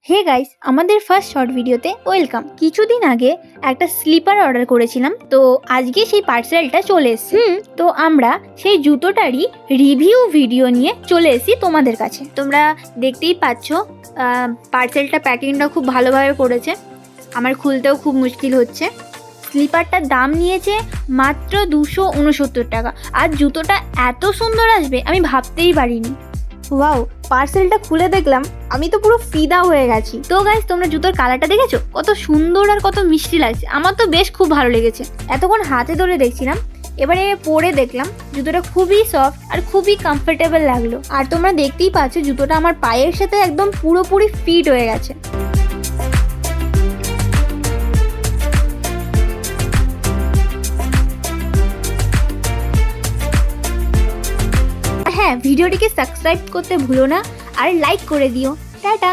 Hey guys, আমাদের first short ভিডিওতে welcome. কিছুদিন আগে একটা স্লিপার অর্ডার করেছিলাম, তো আজকে সেই পার্সেলটা চলে এসেছে। তো আমরা সেই জুতোটারই রিভিউ ভিডিও নিয়ে চলে এসেছি তোমাদের কাছে। তোমরা দেখতেই পাচ্ছ পার্সেলটা প্যাকিংটা খুব ভালোভাবে করেছে, আমার খুলতেও খুব মুশকিল হচ্ছে। স্লিপারটার দাম নিয়েছে মাত্র 269 টাকা, আর জুতোটা এত সুন্দর আসবে আমি ভাবতেই পারিনি। ওয়াও, পার্সেলটা খুলে দেখলাম, আমি তো পুরো ফিদা হয়ে গেছি। তো গাইস, তোমরা জুতোর কালারটা দেখেছো কত সুন্দর আর কত মিষ্টি লাগছে, আমার তো বেশ খুব ভালো লেগেছে। এতক্ষণ হাতে ধরে দেখছিলাম, এবারে পরে দেখলাম জুতোটা খুবই সফট আর খুবই কমফোর্টেবল লাগলো। আর তোমরা দেখতেই পাচ্ছ জুতোটা আমার পায়ের সাথে একদম পুরোপুরি ফিট হয়ে গেছে। হ্যাঁ, ভিডিওটিকে সাবস্ক্রাইব করতে ভুলো না আর লাইক করে দিও। টাটা।